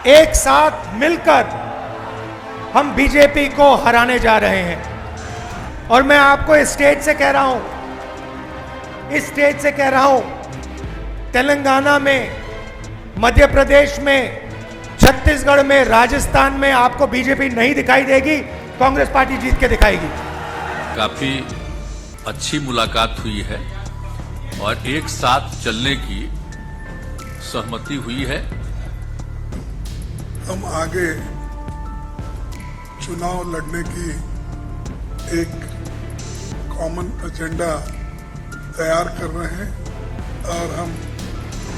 एक साथ मिलकर हम बीजेपी को हराने जा रहे हैं। और मैं आपको इस स्टेज से कह रहा हूं, तेलंगाना में, मध्य प्रदेश में, छत्तीसगढ़ में, राजस्थान में आपको बीजेपी नहीं दिखाई देगी, कांग्रेस पार्टी जीत के दिखाएगी। काफी अच्छी मुलाकात हुई है और एक साथ चलने की सहमति हुई है। हम आगे चुनाव लड़ने की एक कॉमन एजेंडा तैयार कर रहे हैं और हम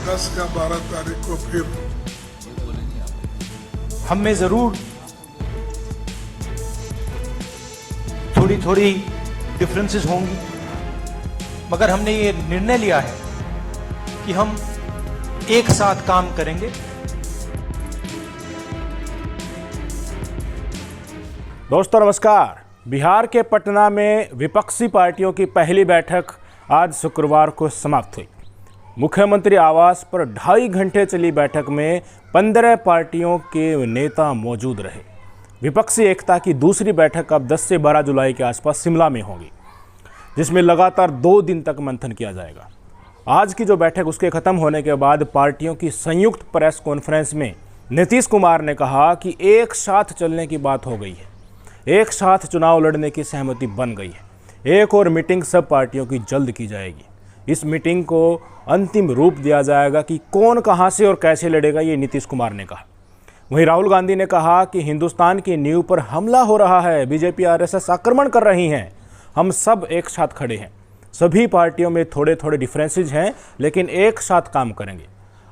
10 या 12 तारीख को फिर हम में जरूर थोड़ी डिफरेंसेस होंगी, मगर हमने ये निर्णय लिया है कि हम एक साथ काम करेंगे। दोस्तों नमस्कार। बिहार के पटना में विपक्षी पार्टियों की पहली बैठक आज शुक्रवार को समाप्त हुई। मुख्यमंत्री आवास पर 2.5 घंटे चली बैठक में 15 पार्टियों के नेता मौजूद रहे। विपक्षी एकता की दूसरी बैठक अब 10 से 12 जुलाई के आसपास शिमला में होगी, जिसमें लगातार 2 दिन तक मंथन किया जाएगा। आज की जो बैठक उसके खत्म होने के बाद पार्टियों की संयुक्त प्रेस कॉन्फ्रेंस में नीतीश कुमार ने कहा कि एक साथ चलने की बात हो गई है, एक साथ चुनाव लड़ने की सहमति बन गई है। एक और मीटिंग सब पार्टियों की जल्द की जाएगी। इस मीटिंग को अंतिम रूप दिया जाएगा कि कौन कहां से और कैसे लड़ेगा, ये नीतीश कुमार ने कहा। वहीं राहुल गांधी ने कहा कि हिंदुस्तान की नींव पर हमला हो रहा है, बीजेपी आरएसएस आक्रमण कर रही हैं, हम सब एक साथ खड़े हैं। सभी पार्टियों में थोड़े थोड़े डिफरेंसेस हैं, लेकिन एक साथ काम करेंगे।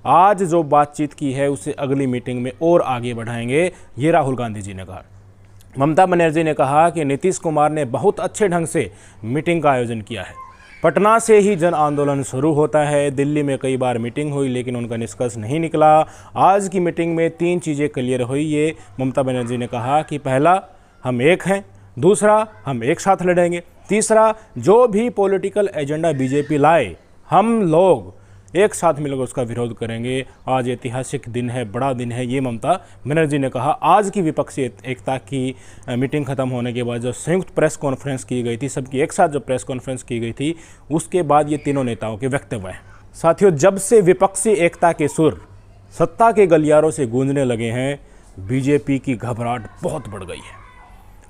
आज जो बातचीत की है उसे अगली मीटिंग में और आगे बढ़ाएंगे, ये राहुल गांधी जी ने कहा। ममता बनर्जी ने कहा कि नीतीश कुमार ने बहुत अच्छे ढंग से मीटिंग का आयोजन किया है। पटना से ही जन आंदोलन शुरू होता है। दिल्ली में कई बार मीटिंग हुई लेकिन उनका निष्कर्ष नहीं निकला। आज की मीटिंग में 3 चीज़ें क्लियर हुई। ये ममता बनर्जी ने कहा कि पहला, हम एक हैं, दूसरा, हम एक साथ लड़ेंगे, तीसरा, जो भी पॉलिटिकल एजेंडा बीजेपी लाए हम लोग एक साथ मिलकर उसका विरोध करेंगे। आज ऐतिहासिक दिन है, बड़ा दिन है, ये ममता बनर्जी ने कहा। आज की विपक्षी एकता की मीटिंग खत्म होने के बाद जो संयुक्त प्रेस कॉन्फ्रेंस की गई थी, सबकी एक साथ जो प्रेस कॉन्फ्रेंस की गई थी, उसके बाद ये तीनों नेताओं के वक्तव्य हैं। साथियों, जब से विपक्षी एकता के सुर सत्ता के गलियारों से गूंजने लगे हैं, बीजेपी की घबराहट बहुत बढ़ गई है।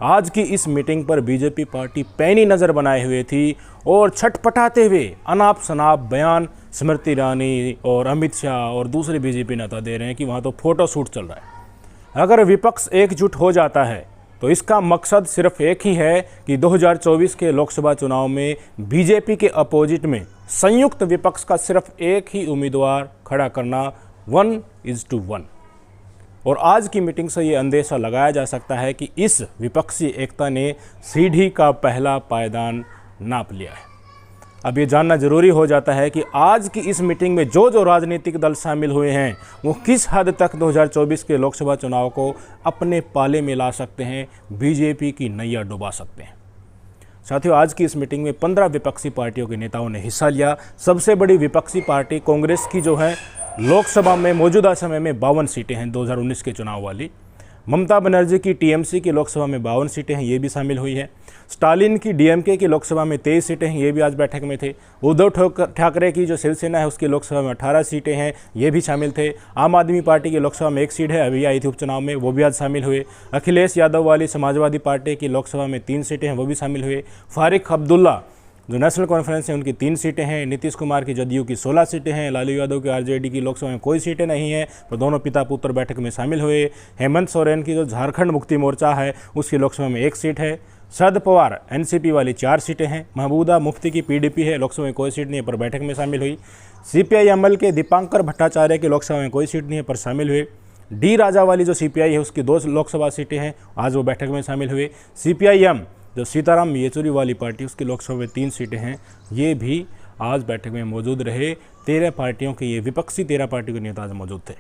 आज की इस मीटिंग पर बीजेपी पार्टी पैनी नज़र बनाए हुए थी और छटपटाते हुए अनाप शनाप बयान स्मृति ईरानी और अमित शाह और दूसरे बीजेपी नेता दे रहे हैं कि वहाँ तो फोटो शूट चल रहा है। अगर विपक्ष एकजुट हो जाता है तो इसका मकसद सिर्फ एक ही है कि 2024 के लोकसभा चुनाव में बीजेपी के अपोजिट में संयुक्त विपक्ष का सिर्फ एक ही उम्मीदवार खड़ा करना, 1:1। और आज की मीटिंग से ये अंदेशा लगाया जा सकता है कि इस विपक्षी एकता ने सीढ़ी का पहला पायदान नाप लिया है। अब ये जानना जरूरी हो जाता है कि आज की इस मीटिंग में जो राजनीतिक दल शामिल हुए हैं वो किस हद तक 2024 के लोकसभा चुनाव को अपने पाले में ला सकते हैं, बीजेपी की नैया डुबा सकते हैं। साथियों, आज की इस मीटिंग में 15 विपक्षी पार्टियों के नेताओं ने हिस्सा लिया। सबसे बड़ी विपक्षी पार्टी कांग्रेस की जो है, लोकसभा में मौजूदा समय में 52 सीटें हैं 2019 के चुनाव वाली। ममता बनर्जी की टीएमसी की लोकसभा में 52 सीटें हैं, ये भी शामिल हुई है। स्टालिन की डीएमके की लोकसभा में 23 सीटें हैं, ये भी आज बैठक में थे। उद्धव ठाकरे की जो शिवसेना है उसकी लोकसभा में 18 सीटें हैं, ये भी शामिल थे। आम आदमी पार्टी की लोकसभा में 1 सीट है, अभी आई थी उपचुनाव में, वो भी आज शामिल हुए। अखिलेश यादव वाली समाजवादी पार्टी की लोकसभा में 3 सीटें हैं, वो भी शामिल हुए। फारिक अब्दुल्ला जो नेशनल कॉन्फ्रेंस है उनकी 3 सीटें हैं। नीतीश कुमार की जदयू की 16 सीटें हैं। लालू यादव की आरजेडी की लोकसभा में कोई सीटें नहीं हैं, पर दोनों पिता पुत्र बैठक में शामिल हुए। हेमंत सोरेन की जो झारखंड मुक्ति मोर्चा है उसकी लोकसभा में 1 सीट है। शरद पवार एनसीपी वाली 4 सीटें हैं। महबूबा मुफ्ती की पीडीपी है, लोकसभा में कोई सीट नहीं है पर बैठक में शामिल हुई। सीपीआई-एमएल के दीपांकर भट्टाचार्य की लोकसभा में कोई सीट नहीं है पर शामिल हुए। डी राजा वाली जो सीपीआई है उसकी 2 लोकसभा सीटें हैं, आज वो बैठक में शामिल हुए। सीपीआई-एम जो सीताराम येचुरी वाली पार्टी उसकी लोकसभा में 3 सीटें हैं, ये भी आज बैठक में मौजूद रहे। 13 पार्टियों के ये विपक्षी 13 पार्टियों के नेता आज मौजूद थे।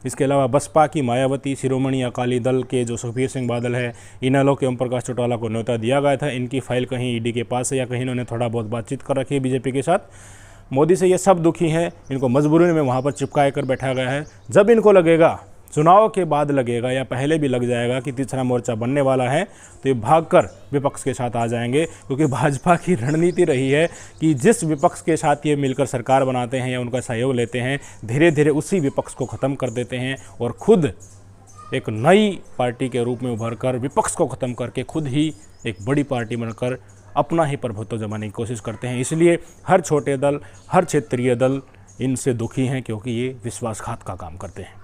इसके अलावा बसपा की मायावती, शिरोमणि अकाली दल के जो सुखबीर सिंह बादल है, इनेलो के ओम प्रकाश चौटाला को न्योता दिया गया था। इनकी फाइल कहीं ईडी के पास है या कहीं इन्होंने थोड़ा बहुत बातचीत कर रखी है बीजेपी के साथ। मोदी से ये सब दुखी हैं, इनको मजबूरी में वहाँ पर चिपकाए कर बैठा गया है। जब इनको लगेगा चुनाव के बाद लगेगा या पहले भी लग जाएगा कि तीसरा मोर्चा बनने वाला है, तो ये भागकर विपक्ष के साथ आ जाएंगे, क्योंकि भाजपा की रणनीति रही है कि जिस विपक्ष के साथ ये मिलकर सरकार बनाते हैं या उनका सहयोग लेते हैं, धीरे धीरे उसी विपक्ष को ख़त्म कर देते हैं और खुद एक नई पार्टी के रूप में उभर कर विपक्ष को ख़त्म करके खुद ही एक बड़ी पार्टी बनकर अपना ही प्रभुत्व जमाने की कोशिश करते हैं। इसलिए हर छोटे दल, हर क्षेत्रीय दल इनसे दुखी हैं, क्योंकि ये विश्वासघात का काम करते हैं।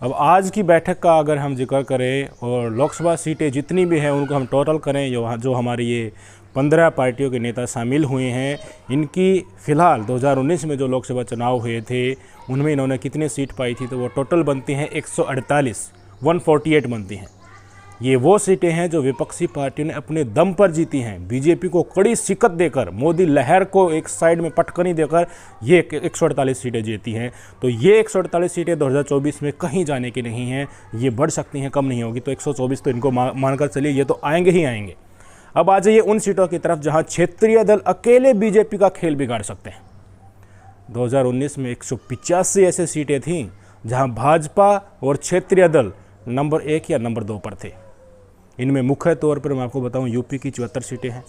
अब आज की बैठक का अगर हम जिक्र करें और लोकसभा सीटें जितनी भी हैं उनको हम टोटल करें, जो हमारी ये 15 पार्टियों के नेता शामिल हुए हैं, इनकी फ़िलहाल 2019 में जो लोकसभा चुनाव हुए थे उनमें इन्होंने कितनी सीट पाई थी, तो वो टोटल बनती हैं 148, 148 बनती हैं। ये वो सीटें हैं जो विपक्षी पार्टियों ने अपने दम पर जीती हैं, बीजेपी को कड़ी शिकत देकर, मोदी लहर को एक साइड में पटकनी देकर ये 148 सीटें जीती हैं। तो ये 148 सीटें 2024 में कहीं जाने की नहीं हैं, ये बढ़ सकती हैं, कम नहीं होगी। तो 124 तो इनको मानकर चलिए ये तो आएंगे ही आएंगे। अब आ जाइए उन सीटों की तरफ जहाँ क्षेत्रीय दल अकेले बीजेपी का खेल बिगाड़ सकते हैं। 2019 में 185 ऐसे सीटें थीं जहाँ भाजपा और क्षेत्रीय दल नंबर 1 या नंबर 2 पर थे। इनमें मुख्य तौर पर मैं आपको बताऊं, यूपी की 74 सीटें हैं,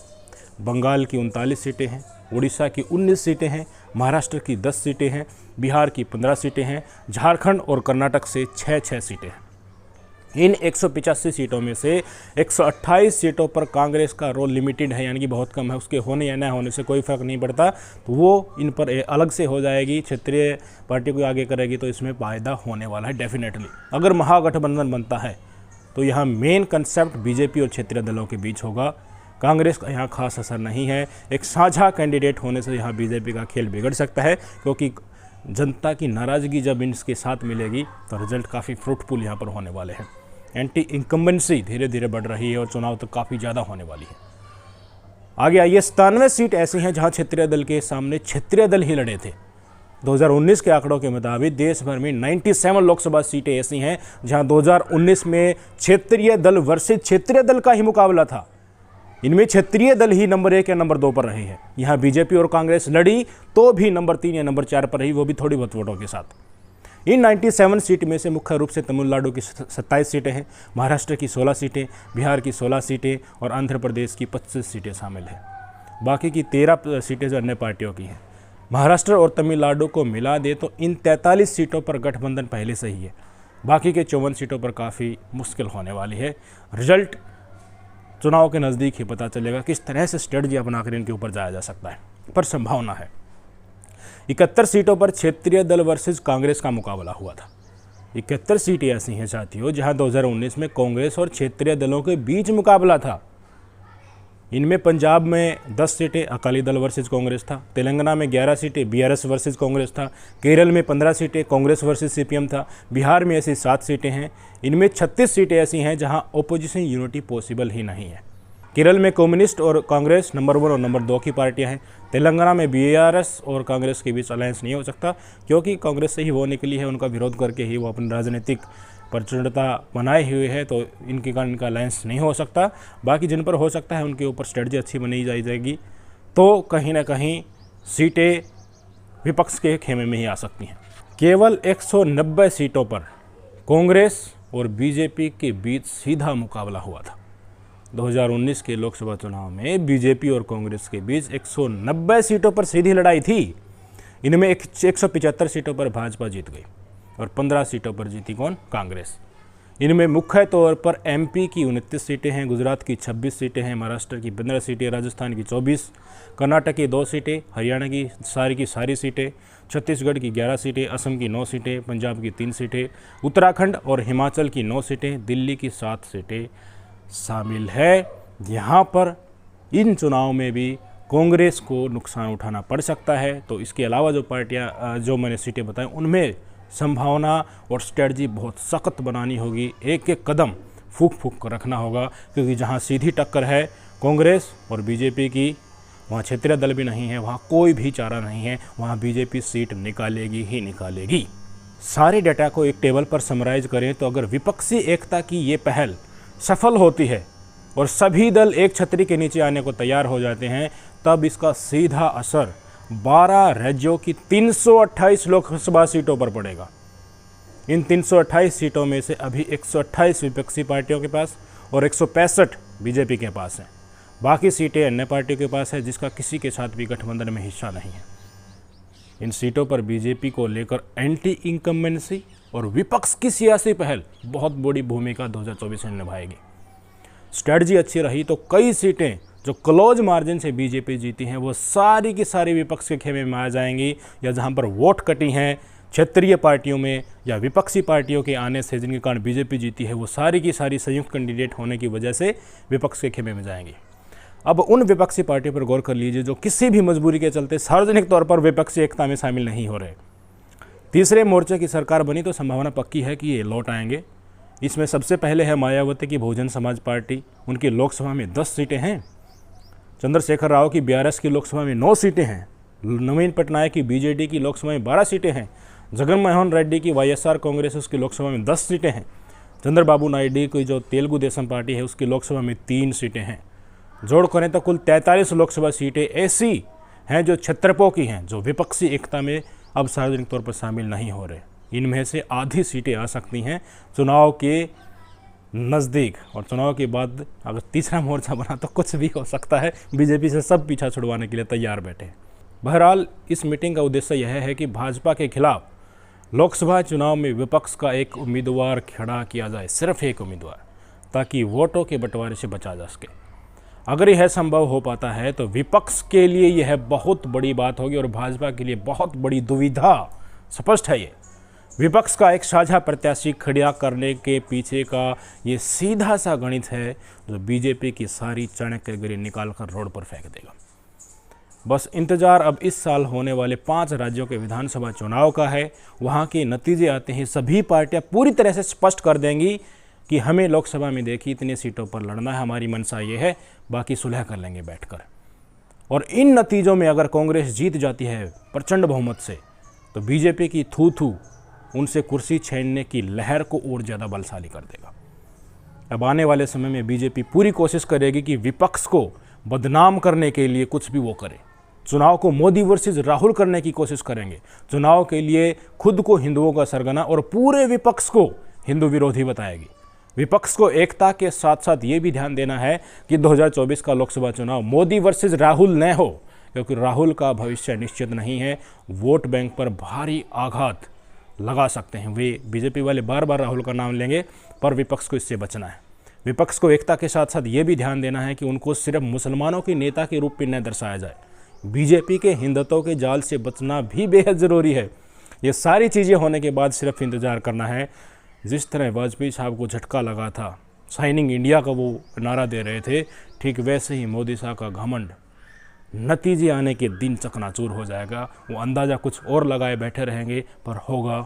बंगाल की 39 सीटें हैं, उड़ीसा की 19 सीटें हैं, महाराष्ट्र की 10 सीटें हैं, बिहार की 15 सीटें हैं, झारखंड और कर्नाटक से 6-6 सीटें हैं। इन 185 सीटों में से 128 सीटों पर कांग्रेस का रोल लिमिटेड है, यानी कि बहुत कम है, उसके होने या न होने से कोई फ़र्क नहीं पड़ता, तो वो इन पर अलग से हो जाएगी, क्षेत्रीय पार्टी को आगे करेगी, तो इसमें फ़ायदा होने वाला है डेफिनेटली। अगर महागठबंधन बनता है तो यहाँ मेन कंसेप्ट बीजेपी और क्षेत्रीय दलों के बीच होगा, कांग्रेस का यहाँ खास असर नहीं है। एक साझा कैंडिडेट होने से यहाँ बीजेपी का खेल बिगड़ सकता है, क्योंकि जनता की नाराज़गी जब इनके साथ मिलेगी तो रिजल्ट काफ़ी फ्रूटफुल यहाँ पर होने वाले हैं। एंटी इंकम्बेंसी धीरे धीरे बढ़ रही है और चुनाव तो काफ़ी ज़्यादा होने वाली है। आगे आइए, 97 सीट ऐसी हैं जहाँ क्षेत्रीय दल के सामने क्षेत्रीय दल ही लड़े थे। 2019 के आंकड़ों के मुताबिक देश भर में 97 लोकसभा सीटें ऐसी हैं जहां 2019 में क्षेत्रीय दल वर्सेस क्षेत्रीय दल का ही मुकाबला था। इनमें क्षेत्रीय दल ही नंबर 1 या नंबर 2 पर रहे हैं। यहां बीजेपी और कांग्रेस लड़ी तो भी नंबर 3 या नंबर 4 पर रही, वो भी थोड़ी बहुत वोटों के साथ। इन 97 सीट में से मुख्य रूप से तमिलनाडु की 27 सीटें हैं, महाराष्ट्र की 16 सीटें, बिहार की 16 सीटें और आंध्र प्रदेश की 25 सीटें शामिल हैं। बाकी की 13 सीटें जो अन्य पार्टियों की हैं। महाराष्ट्र और तमिलनाडु को मिला दे तो इन 43 सीटों पर गठबंधन पहले से ही है। बाकी के 54 सीटों पर काफ़ी मुश्किल होने वाली है। रिजल्ट चुनाव के नज़दीक ही पता चलेगा किस तरह से स्ट्रेटजी अपनाकर इनके ऊपर जाया जा सकता है, पर संभावना है। 71 सीटों पर क्षेत्रीय दल वर्सेस कांग्रेस का मुकाबला हुआ था। 71 सीटें ऐसी हैं साथियों जहां 2019 में कांग्रेस और क्षेत्रीय दलों के बीच मुकाबला था। इनमें पंजाब में 10 सीटें अकाली दल वर्सेस कांग्रेस था, तेलंगाना में 11 सीटें बीआरएस वर्सेस कांग्रेस था, केरल में 15 सीटें कांग्रेस वर्सेस सीपीएम था, बिहार में ऐसी 7 सीटें हैं। इनमें 36 सीटें ऐसी हैं जहां ओपोजिशन यूनिटी पॉसिबल ही नहीं है। केरल में कम्युनिस्ट और कांग्रेस नंबर 1 और नंबर 2 की पार्टियां हैं। तेलंगाना में बीआरएस और कांग्रेस के बीच अलायंस नहीं हो सकता, क्योंकि कांग्रेस से ही वो निकली है, उनका विरोध करके ही वो अपनी राजनीतिक प्रचंडता बनाए हुए है, तो इनके कारण इनका अलायंस नहीं हो सकता। बाकी जिन पर हो सकता है उनके ऊपर स्ट्रेटजी अच्छी बनाई जाएगी, तो कहीं ना कहीं सीटें विपक्ष के खेमे में ही आ सकती हैं। केवल 190 सीटों पर कांग्रेस और बीजेपी के बीच सीधा मुकाबला हुआ था। 2019 के लोकसभा चुनाव में बीजेपी और कांग्रेस के बीच 190 सीटों पर सीधी लड़ाई थी। इनमें 175 सीटों पर भाजपा जीत गई और 15 सीटों पर जीती कौन? कांग्रेस। इनमें मुख्य तौर पर एमपी की 29 सीटें हैं, गुजरात की 26 सीटें हैं, महाराष्ट्र की 15 सीटें, राजस्थान की 24, कर्नाटक की 2 सीटें, हरियाणा की सारी सीटें, छत्तीसगढ़ की 11 सीटें, असम की 9 सीटें, पंजाब की 3 सीटें, उत्तराखंड और हिमाचल की 9 सीटें, दिल्ली की 7 सीटें शामिल है। यहाँ पर इन चुनाव में भी कांग्रेस को नुकसान उठाना पड़ सकता है। तो इसके अलावा जो पार्टियाँ जो मैंने सीटें बताई उनमें संभावना और स्ट्रेटजी बहुत सख्त बनानी होगी, एक एक कदम फूक फूक कर रखना होगा, क्योंकि जहाँ सीधी टक्कर है कांग्रेस और बीजेपी की, वहाँ क्षेत्रीय दल भी नहीं है, वहाँ कोई भी चारा नहीं है, वहाँ बीजेपी सीट निकालेगी ही निकालेगी। सारे डाटा को एक टेबल पर समराइज करें तो अगर विपक्षी एकता की ये पहल सफल होती है और सभी दल एक छतरी के नीचे आने को तैयार हो जाते हैं, तब इसका सीधा असर 12 राज्यों की 328 लोकसभा सीटों पर पड़ेगा। इन 328 सीटों में से अभी 128 विपक्षी पार्टियों के पास और 165 बीजेपी के पास हैं। बाकी सीटें अन्य पार्टियों के पास है, जिसका किसी के साथ भी गठबंधन में हिस्सा नहीं है। इन सीटों पर बीजेपी को लेकर एंटी इनकम्बेंसी और विपक्ष की सियासी पहल बहुत बड़ी भूमिका 2024 में निभाएगी। स्ट्रेटजी अच्छी रही तो कई सीटें जो क्लोज मार्जिन से बीजेपी जीती हैं वो सारी की सारी विपक्ष के खेमे में आ जाएंगी, या जहां पर वोट कटी हैं क्षेत्रीय पार्टियों में या विपक्षी पार्टियों के आने से जिनके कारण बीजेपी जीती है, वो सारी की सारी संयुक्त कैंडिडेट होने की वजह से विपक्ष के खेमे में जाएंगी। अब उन विपक्षी पार्टियों पर गौर कर लीजिए जो किसी भी मजबूरी के चलते सार्वजनिक तौर पर विपक्षी एकता में शामिल नहीं हो रहे। तीसरे मोर्चे की सरकार बनी तो संभावना पक्की है कि ये लौट आएंगे। इसमें सबसे पहले है मायावती की बहुजन समाज पार्टी, उनकी लोकसभा में 10 सीटें हैं। चंद्रशेखर राव की BRS की लोकसभा में 9 सीटें हैं। नवीन पटनायक की BJD की लोकसभा में 12 सीटें हैं। जगनमोहन रेड्डी की YSR कांग्रेस उसकी लोकसभा में 10 सीटें हैं। चंद्रबाबू नायडू की जो तेलुगु देशम पार्टी है उसकी लोकसभा में 3 सीटें हैं। जोड़ करें तो कुल 43 लोकसभा सीटें ऐसी हैं जो क्षेत्रपों की हैं, जो विपक्षी एकता में अब सार्वजनिक तौर पर शामिल नहीं हो रहे। इनमें से आधी सीटें आ सकती हैं चुनाव के नज़दीक, और चुनाव के बाद अगर तीसरा मोर्चा बना तो कुछ भी हो सकता है। बीजेपी से सब पीछा छुड़वाने के लिए तैयार बैठे। बहरहाल इस मीटिंग का उद्देश्य यह है कि भाजपा के खिलाफ लोकसभा चुनाव में विपक्ष का एक उम्मीदवार खड़ा किया जाए, सिर्फ एक उम्मीदवार, ताकि वोटों के बंटवारे से बचा जा सके। अगर यह संभव हो पाता है तो विपक्ष के लिए यह बहुत बड़ी बात होगी और भाजपा के लिए बहुत बड़ी दुविधा स्पष्ट है। ये विपक्ष का एक साझा प्रत्याशी खड़ा करने के पीछे का ये सीधा सा गणित है जो बीजेपी की सारी चाणक्यगिरी निकाल कर रोड पर फेंक देगा। बस इंतजार अब इस साल होने वाले 5 राज्यों के विधानसभा चुनाव का है। वहाँ के नतीजे आते ही सभी पार्टियां पूरी तरह से स्पष्ट कर देंगी कि हमें लोकसभा में देखिए इतनी सीटों पर लड़ना है, हमारी मंशा ये है, बाकी सुलह कर लेंगे बैठकर। और इन नतीजों में अगर कांग्रेस जीत जाती है प्रचंड बहुमत से तो बीजेपी की थू उनसे कुर्सी छीनने की लहर को और ज़्यादा बलशाली कर देगा। अब आने वाले समय में बीजेपी पूरी कोशिश करेगी कि विपक्ष को बदनाम करने के लिए कुछ भी वो करे। चुनाव को मोदी वर्सेस राहुल करने की कोशिश करेंगे। चुनाव के लिए खुद को हिंदुओं का सरगना और पूरे विपक्ष को हिंदू विरोधी बताएगी। विपक्ष को एकता के साथ साथ ये भी ध्यान देना है कि 2024 का लोकसभा चुनाव मोदी वर्सेस राहुल न हो, क्योंकि राहुल का भविष्य निश्चित नहीं है। वोट बैंक पर भारी आघात लगा सकते हैं। वे बीजेपी वाले बार बार राहुल का नाम लेंगे, पर विपक्ष को इससे बचना है। विपक्ष को एकता के साथ साथ ये भी ध्यान देना है कि उनको सिर्फ मुसलमानों के नेता के रूप में न दर्शाया जाए। बीजेपी के हिंदुत्व के जाल से बचना भी बेहद ज़रूरी है। ये सारी चीज़ें होने के बाद सिर्फ इंतज़ार करना है। जिस तरह वाजपेयी साहब को झटका लगा था, साइनिंग इंडिया का वो नारा दे रहे थे, ठीक वैसे ही मोदी साहब का घमंड नतीजे आने के दिन चकनाचूर हो जाएगा। वो अंदाज़ा कुछ और लगाए बैठे रहेंगे, पर होगा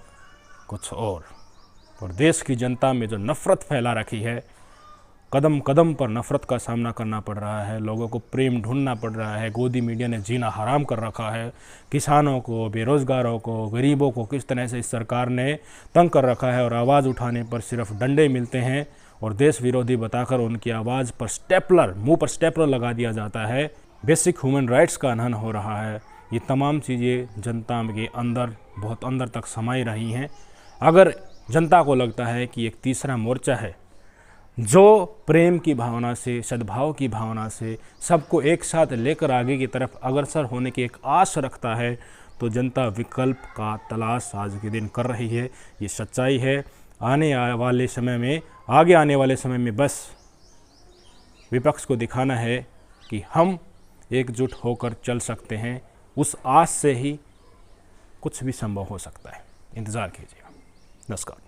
कुछ और देश की जनता में जो नफ़रत फैला रखी है, कदम कदम पर नफ़रत का सामना करना पड़ रहा है। लोगों को प्रेम ढूंढना पड़ रहा है। गोदी मीडिया ने जीना हराम कर रखा है। किसानों को, बेरोज़गारों को, गरीबों को किस तरह से इस सरकार ने तंग कर रखा है, और आवाज़ उठाने पर सिर्फ डंडे मिलते हैं और देश विरोधी बताकर उनकी आवाज़ पर मुंह पर स्टेपलर लगा दिया जाता है। बेसिक ह्यूमन राइट्स का अनहन हो रहा है। ये तमाम चीज़ें जनता के अंदर बहुत अंदर तक समाई रही हैं। अगर जनता को लगता है कि एक तीसरा मोर्चा है जो प्रेम की भावना से, सद्भाव की भावना से सबको एक साथ लेकर आगे की तरफ अग्रसर होने की एक आस रखता है, तो जनता विकल्प का तलाश आज के दिन कर रही है। ये सच्चाई है। आगे आने वाले समय में बस विपक्ष को दिखाना है कि हम एकजुट होकर चल सकते हैं। उस आस से ही कुछ भी संभव हो सकता है। इंतज़ार कीजिए। नमस्कार।